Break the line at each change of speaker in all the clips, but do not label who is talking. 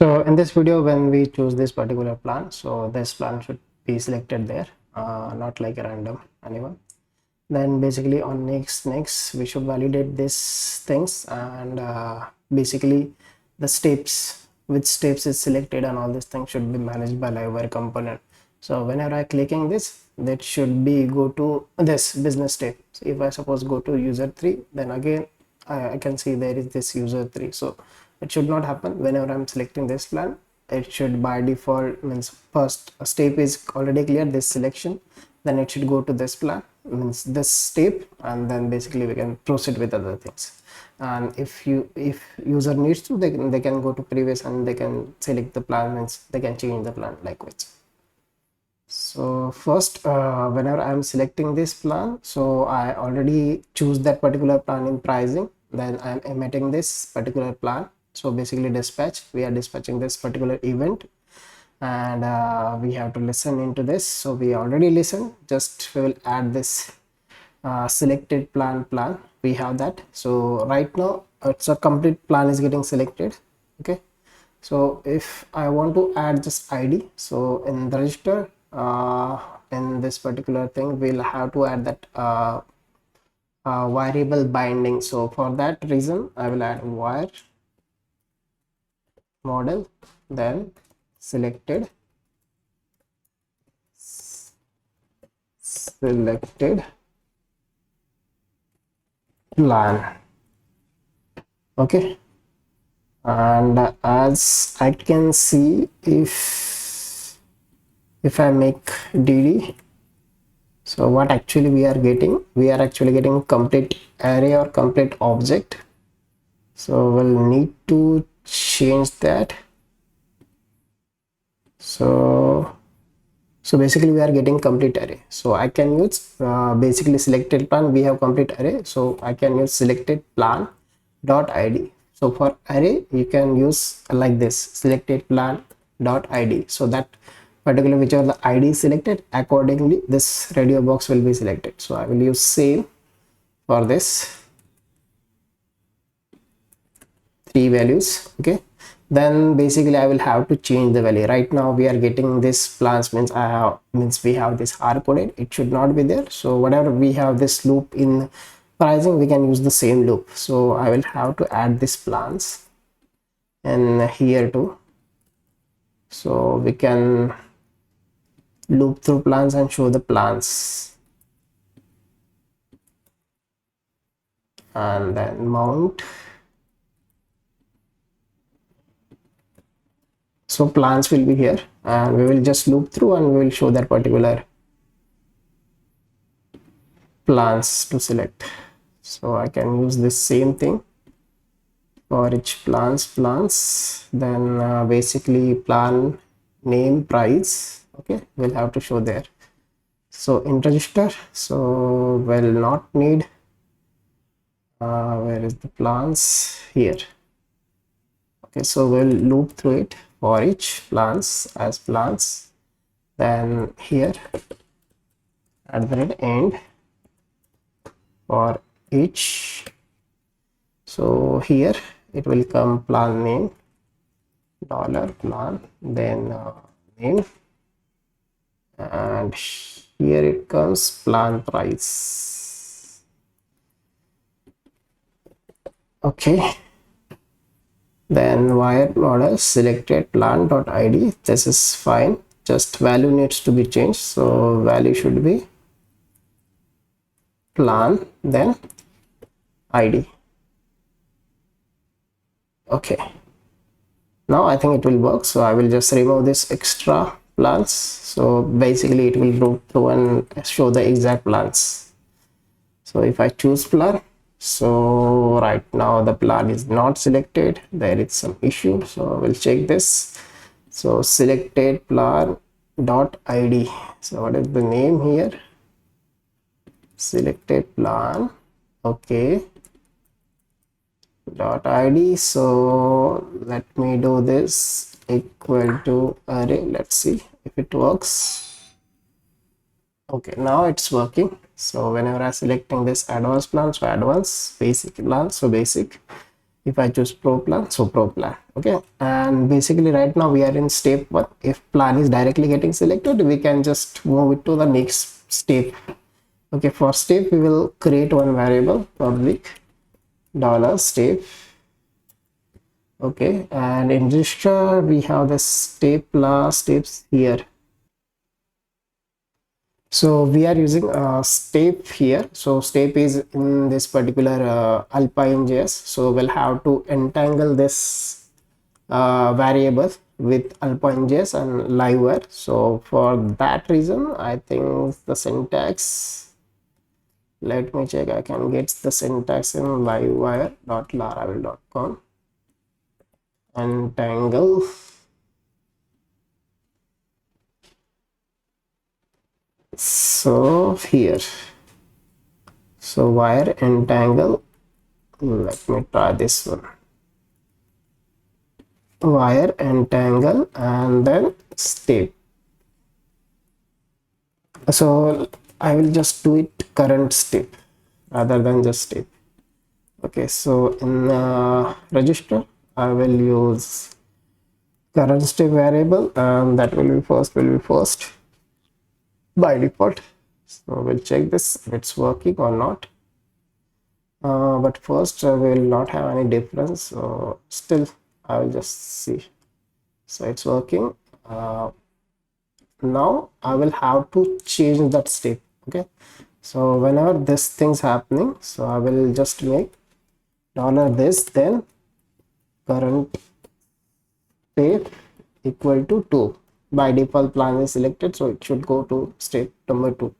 So in this video, when we choose this particular plan, so this plan should be selected there, not like a random anyone. Then basically on next we should validate these things, and basically the steps, which steps is selected, and all these things should be managed by Laravel component. So whenever I clicking this, that should be go to this business step. So if I suppose go to user 3, then again I can see there is this user 3. So it should not happen whenever I'm selecting this plan. It should by default means first a step is already clear, this selection, then it should go to this plan, means this step, and then basically we can proceed with other things. And if user needs to, they can go to previous and they can select the plan, means they can change the plan likewise. So first, whenever I'm selecting this plan, so I already choose that particular plan in pricing, then I'm emitting this particular plan. So basically dispatch, we are dispatching this particular event, and we have to listen into this. So we already listened, just we will add this selected plan. We have that. So right now it's a complete plan is getting selected. Okay, so if I want to add just ID, so in the register, in this particular thing we'll have to add that variable binding. So for that reason I will add wire model, then selected plan. Okay, and as I can see, if I make dd, so what actually we are getting, we are actually getting complete array or complete object. So we'll need to change that. So basically we are getting complete array. So I can use basically selected plan, we have complete array, so I can use selected plan dot id. So for array you can use like this, selected plan dot id, so that particular whichever the id is selected, accordingly this radio box will be selected. So I will use same for this 3 values. Okay, then basically I will have to change the value. Right now we are getting this plans, means we have this hard coded, it should not be there. So whatever we have this loop in pricing, we can use the same loop. So I will have to add this plans and here too, so we can loop through plans and show the plans, and then mount. So plans will be here, and we will just loop through and we will show that particular plans to select. So I can use this same thing for each plans, then basically plan name price. Okay, we'll have to show there. So in register, so will not need where is the plans here. Okay, so we'll loop through it for each plans as plans, then here at the end for each. So here it will come plan name $plan, then name, and here it comes plan price. Okay, then wire model selected plan dot id, this is fine, just value needs to be changed. So value should be plan then id. Okay, now I think it will work. So I will just remove this extra plans. So basically it will go through and show the exact plans. So if I choose plan, so right now the plan is not selected, there is some issue, so we'll check this. So selected plan dot id, so what is the name here, selected plan, okay, dot id. So let me do this equal to array, let's see if it works. Okay, now it's working. So whenever I'm selecting this advanced plan, so advanced, basic plan, so basic. If I choose pro plan, so pro plan. Okay, and basically right now we are in step 1. If plan is directly getting selected, we can just move it to the next step. Okay, for step we will create one variable, public dollar step. Okay, and in register we have the step plus steps here. So we are using a step here. So step is in this particular Alpine JS. So we'll have to entangle this variable with Alpine JS and livewire. So for that reason, I think the syntax, let me check, I can get the syntax in livewire.laravel.com. Entangle. So here, so wire entangle, let me try this one, wire entangle and then step. So I will just do it current step rather than just step. Okay, so in register I will use current step variable, and that will be first by default. So we'll check this if it's working or not. But first we will not have any difference, so still I will just see. So it's working. Now I will have to change that step. Okay, so whenever this thing's happening, so I will just make $this, then current step equal to 2. By default plan is selected, so it should go to step number 2.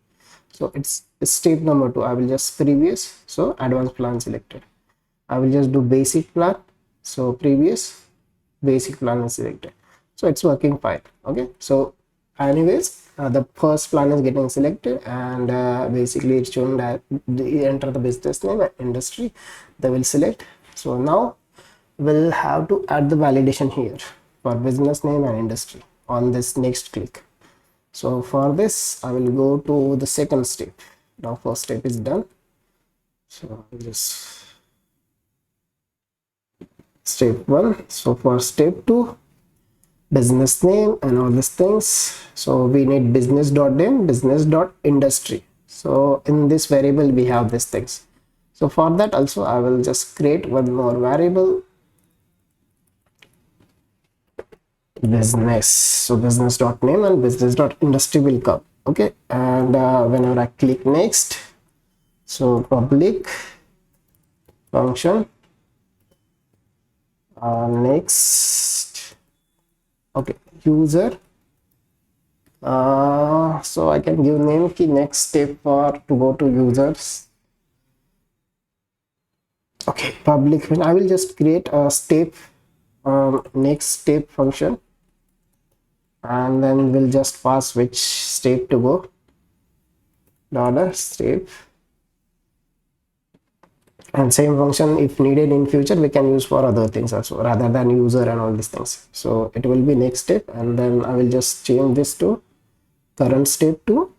So it's step number 2. I will just previous, so advanced plan selected. I will just do basic plan, so previous, basic plan is selected. So it's working fine. Okay, so anyways, the first plan is getting selected, and basically it's shown that enter the business name and industry, they will select. So now we'll have to add the validation here for business name and industry on this next click. So for this I will go to the second step. Now first step is done, so I'll just step 1. So for step 2, business name and all these things, so we need business.name, business.industry. So in this variable we have these things. So for that also I will just create one more variable, business. So business.name and business.industry will come. Okay, and whenever I click next, so public function next. Okay, user, so I can give name key next step for to go to users. Okay, public, when I will just create a step next step function, and then we'll just pass which step to go, $step. And same function if needed in future we can use for other things also rather than user and all these things. So it will be next step, and then I will just change this to current step to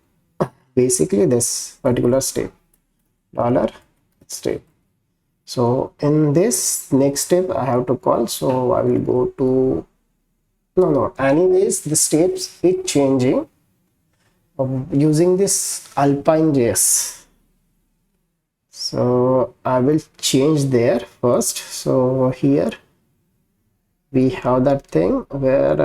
basically this particular step, $step. So in this next step I have to call, so I will go to anyways the steps is changing using this Alpine JS. So I will change there first. So here we have that thing where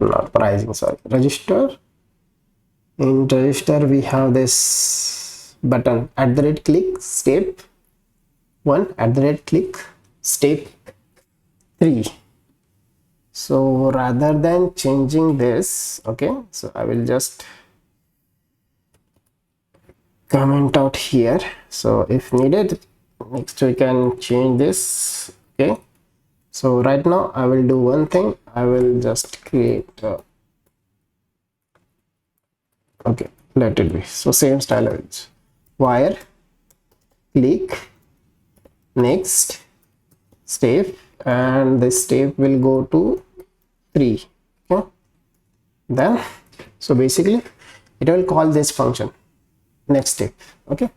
not pricing, sorry, register. In register we have this button @click step 1 @click step 3. So rather than changing this, okay, so I will just comment out here. So if needed, next we can change this. Okay, so right now I will do one thing. I will just create okay, let it be. So same style I will wire click next step, and this step will go to 3. Okay, then so basically it will call this function next step. Okay,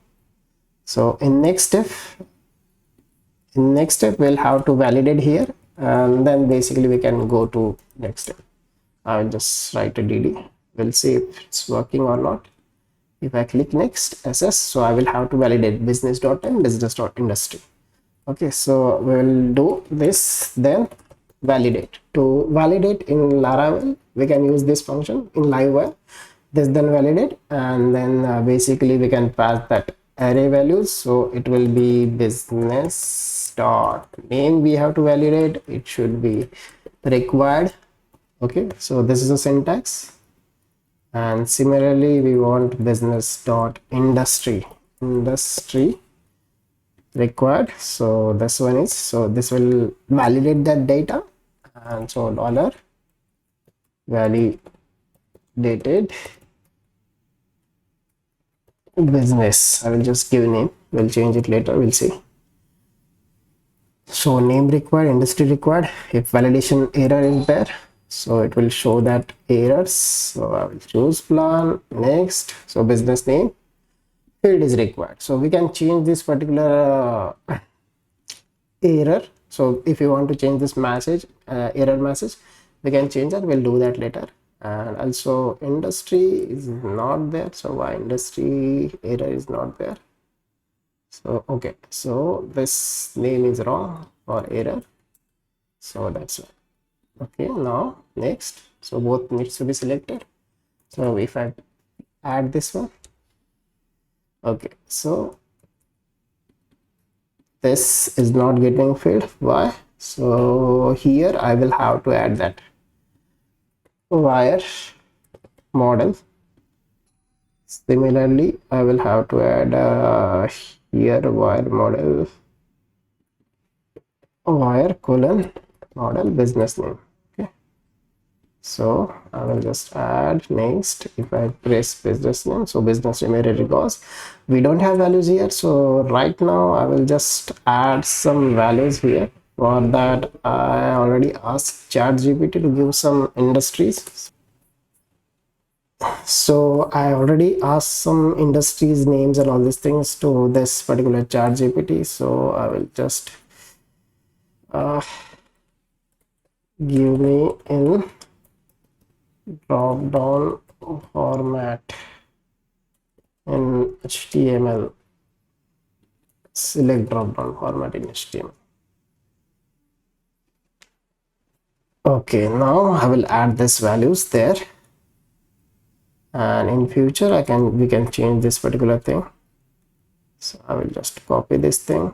so in next step we'll have to validate here, and then basically we can go to next step. I'll just write a dd. We'll see if it's working or not. If I click next ss, so I will have to validate business.time, business.industry. Okay, so we'll do this, then validate. To validate in Laravel, we can use this function in livewire. This then validate, and then basically we can pass that array values. So it will be business dot name. We have to validate. It should be required. Okay, so this is a syntax, and similarly we want business dot industry required. So this one is, so this will validate that data, and so dollar validated business. I will just give a name, we'll change it later, we'll see. So name required, industry required. If validation error is there, so it will show that errors. So I will choose plan, next. So business name, field is required. So we can change this particular error. So if you want to change this message, error message, we can change that. We'll do that later. And also industry is not there, so why industry error is not there? So okay, so this name is wrong or error, so that's it. Okay, now next, so both needs to be selected. So if I add this one, okay, so this is not getting filled. Why? So here I will have to add that wire model. Similarly, I will have to add here wire model, wire colon model business name. Okay, so I will just add next. If I press business name, so business name error because we don't have values here. So right now I will just add some values here. For that, I already asked ChatGPT to give some industries. So I already asked some industries names and all these things to this particular ChatGPT. So I will just give me in drop down format in HTML. Select drop down format in HTML. Okay, now I will add this values there, and in future we can change this particular thing. So I will just copy this thing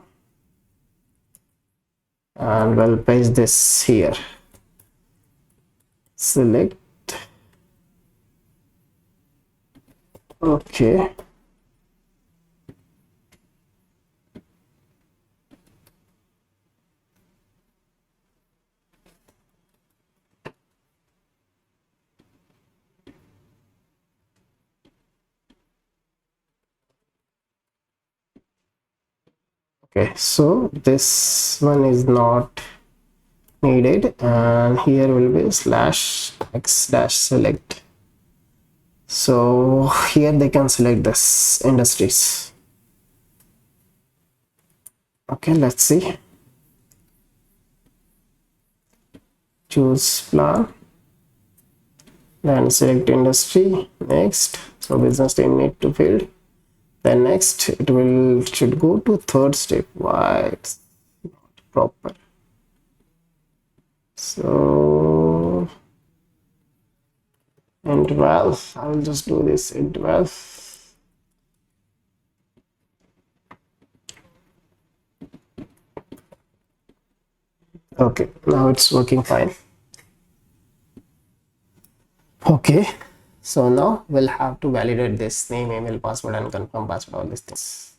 and we'll paste this here. Select. Okay, okay, so this one is not needed, and here will be slash x dash select. So here they can select this industries. Okay, let's see. Choose plan, then select industry. Next, so business name need to field. Then next it should go to third step. Why it's not proper? So interval, I will just do this interval. Okay, now it's working fine. Okay, so now we'll have to validate this name, email, password, and confirm password, all these things.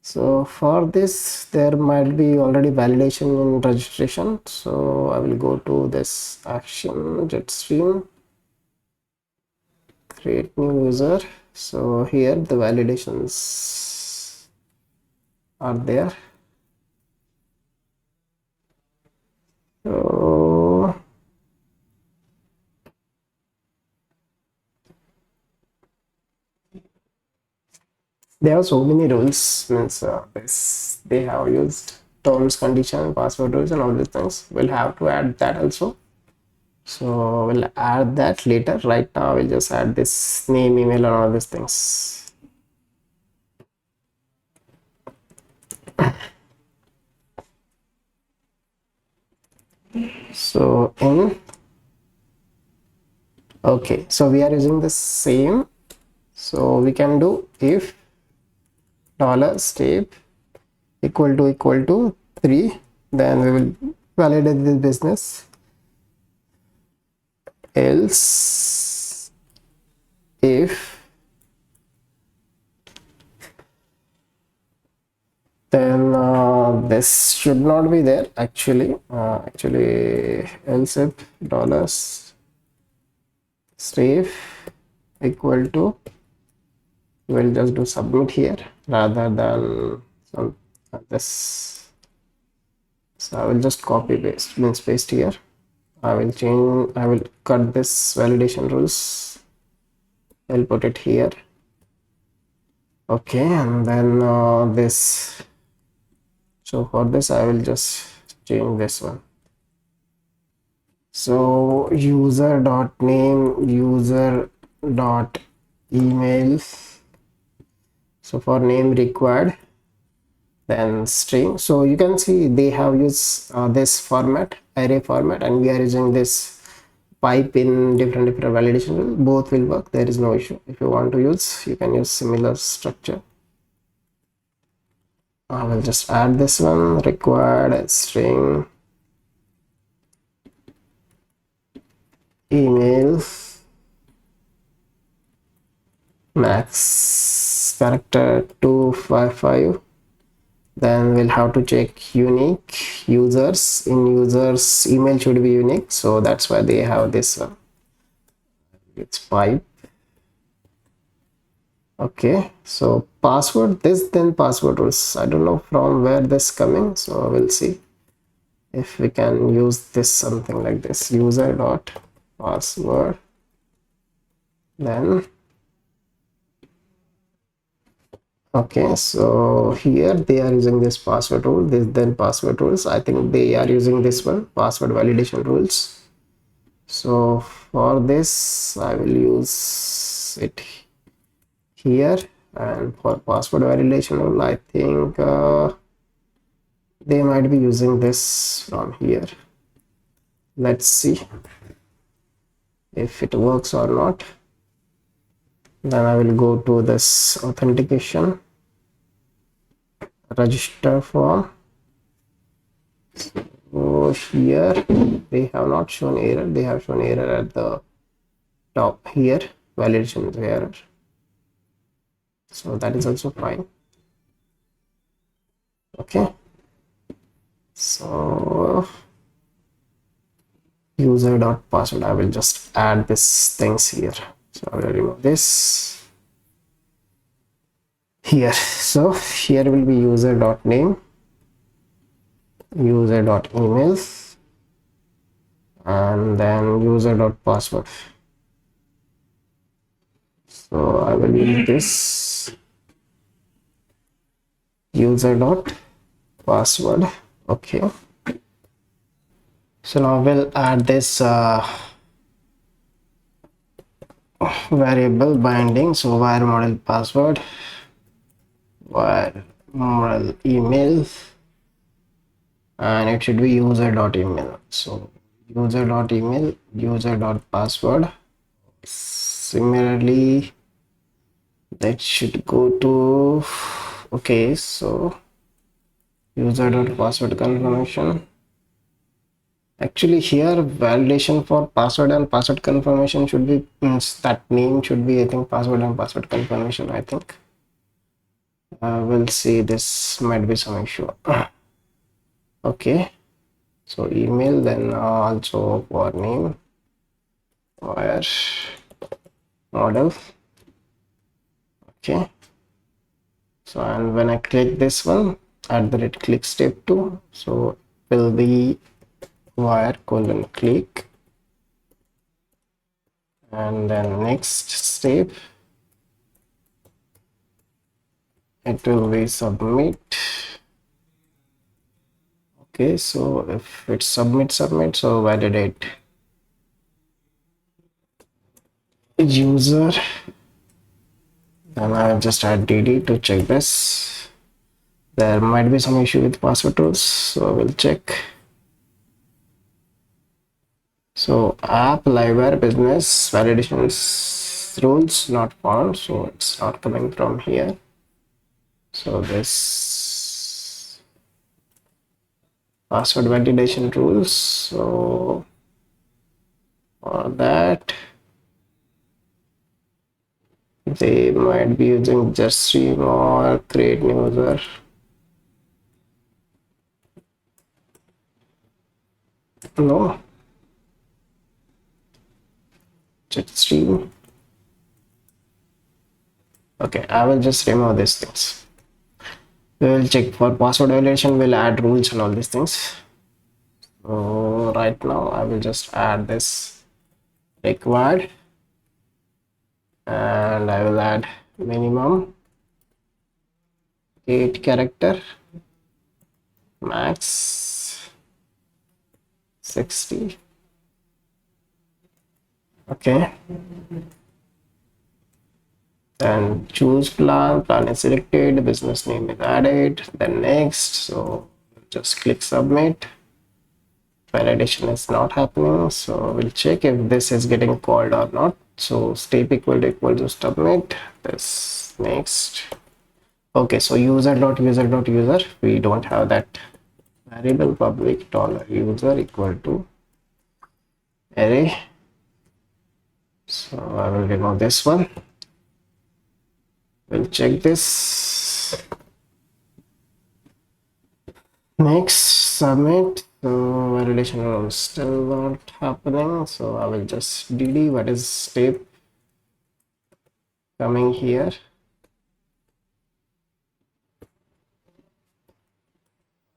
So for this, there might be already validation in registration. So I will go to this action jetstream, create new user. So here the validations are there. So There are so many rules, means they have used terms, condition, password rules, and all these things. We'll have to add that also. So we'll add that later. Right now, we'll just add this name, email, and all these things. So in okay, so we are using the same. So we can do if dollar step equal to 3, then we will validate this business. Else if, then this should not be there actually. Else if dollars step equal to, we'll just do submit here rather than some this. So I will just copy paste, means paste here. I will cut this validation rules. I'll put it here. Okay, and then this. So for this, I will just change this one. So user dot name, user dot email. So for name required, then string. So you can see they have used this format, array format, and we are using this pipe in different validation rules. Both will work, there is no issue. If you want to use, you can use similar structure. I will just add this one, required string email max character 255. Then we'll have to check unique users. In users, email should be unique, so that's why they have this one. It's pipe. Okay, so password, this, then password rules. I don't know from where this coming, so we'll see if we can use this, something like this, user dot password. Then okay, so here they are using this password rule, this, then password rules. I think they are using this one, password validation rules. So for this, I will use it here. And for password validation rule, I think they might be using this from here. Let's see if it works or not. Then I will go to this authentication register form. So here they have not shown error, they have shown error at the top here, validation error. So that is also fine. Okay, so user dot password, I will just add this things here. So I will remove this here. So here will be user dot name, user dot email, and then user dot password. So I will use this user dot password. Okay, so now we'll add this variable binding. So wire model password, wire model email, and it should be user dot email. So user dot email, user dot password. Similarly, that should go to, okay, so user dot password confirmation. Actually here validation for password and password confirmation should be, that name should be, I think, password and password confirmation. I think we'll see, this might be some issue. Okay, so email, then also for name, wire model. Okay, so and when I click this one, at the rate click step 2, so will be wire colon click, and then next step it will be submit. Okay, so if it's submit, so validate user, then I'll just add dd to check this. There might be some issue with password tools, so we'll check. So app liveware business validations rules not found, so it's not coming from here. So this password validation rules, so for that they might be using Juststream or create new user. No, Juststream. Okay, I will just remove these things. We will check for password validation. We'll add rules and all these things. So right now I will just add this required, and I will add minimum 8 character, max 60. Okay, then choose plan is selected, business name is added, then next. So just click submit. Validation is not happening, so we'll check if this is getting called or not. So step equal to submit this, next. Okay, so user, we don't have that variable public $user equal to array, so I will remove this one. We'll check this, next, submit. So validation is still not happening, so I will just dd what is step coming here.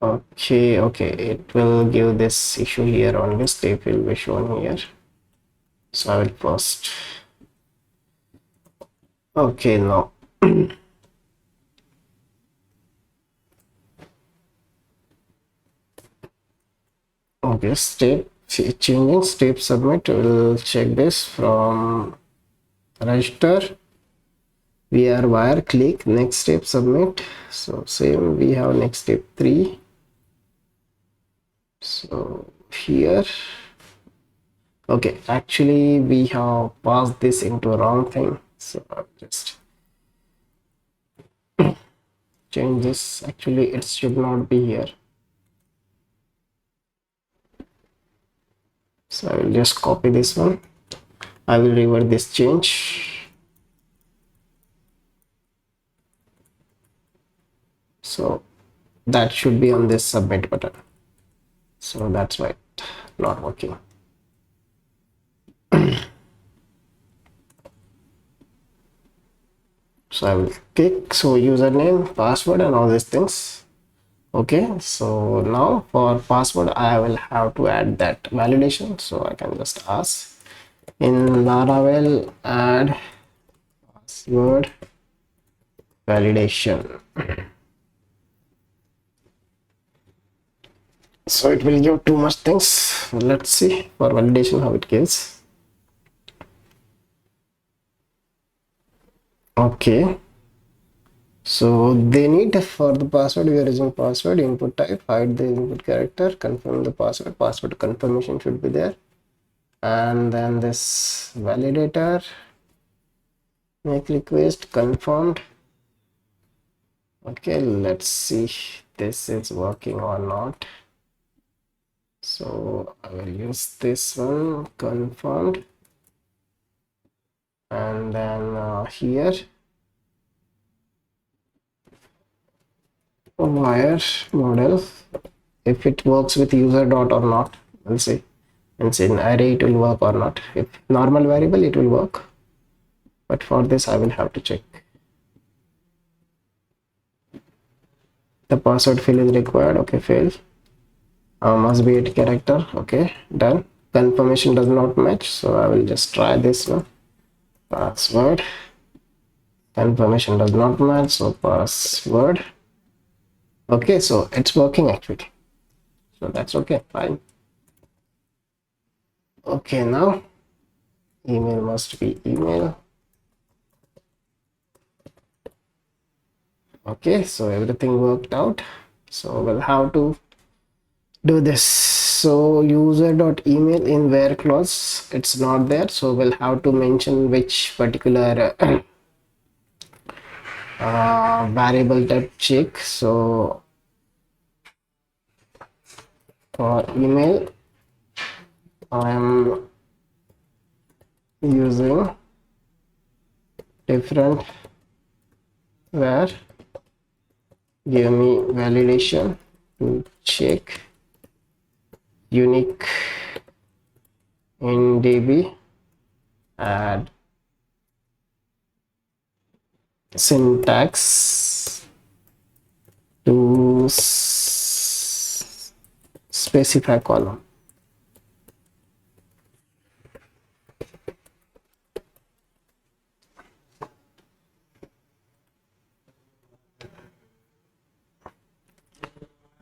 Okay, it will give this issue here, only step will be shown here, so I will post. Okay, no. Okay, step changing step submit. We'll check this from register vr wire, click next step submit. So same, we have next step 3. So here, okay, actually we have passed this into a wrong thing, so I'll just change this. Actually it should not be here, so I will just copy this one. I will revert this change. So that should be on this submit button, so that's why it's not working. So I will click, so username, password and all these things. Okay, so now for password I will have to add that validation, so I can just ask in Laravel add password validation. So it will give too much things. Let's see for validation how it gives. Okay, so they need for the password, we are using password input type, hide the input character, confirm the password confirmation should be there, and then this validator, make request confirmed. Okay, let's see this is working or not. So I will use this one, confirmed, and then here wire model, if it works with user dot or not, we'll see. And in array it will work or not. If normal variable it will work, but for this I will have to check. The password field is required. Okay, fail. Must be 8 character. Okay, done. Confirmation does not match, so I will just try this one. Password confirmation does not match, so password. Okay, so it's working actually, so that's okay, fine. Okay, now email must be email. Okay, so everything worked out. So we'll have to do this. So user.email in where clause, it's not there, so we'll have to mention which particular variable type check. So for email I am using different where give me validation to check unique in db, add syntax to specify column.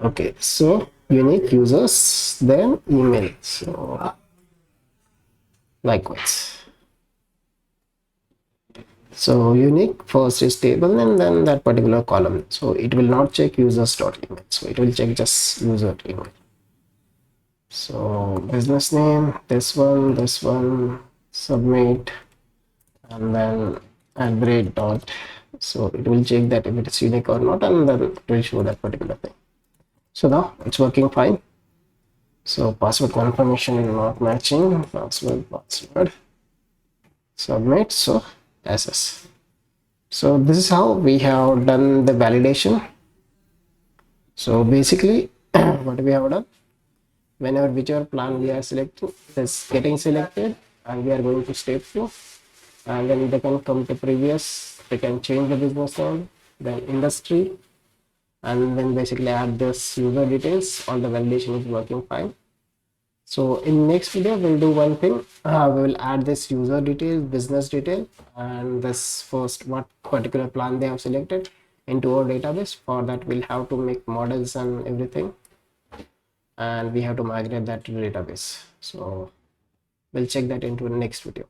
Okay, so unique users, then email, so likewise. So unique first is table and then that particular column, so it will not check users.email, so it will check just user email. So business name, this one, submit, and then @, dot, so it will check that if it's unique or not, and then it will show that particular thing. So now it's working fine. So password confirmation is not matching, password submit, so SS. So this is how we have done the validation. So basically what we have done, whenever whichever plan we are selecting is getting selected, and we are going to step 2, and then they can come to previous, they can change the business name, then industry, and then basically add this user details. All the validation is working fine. So in next video we'll do one thing, we will add this user detail, business detail, and this first what particular plan they have selected into our database. For that we'll have to make models and everything, and we have to migrate that to the database. So we'll check that into the next video.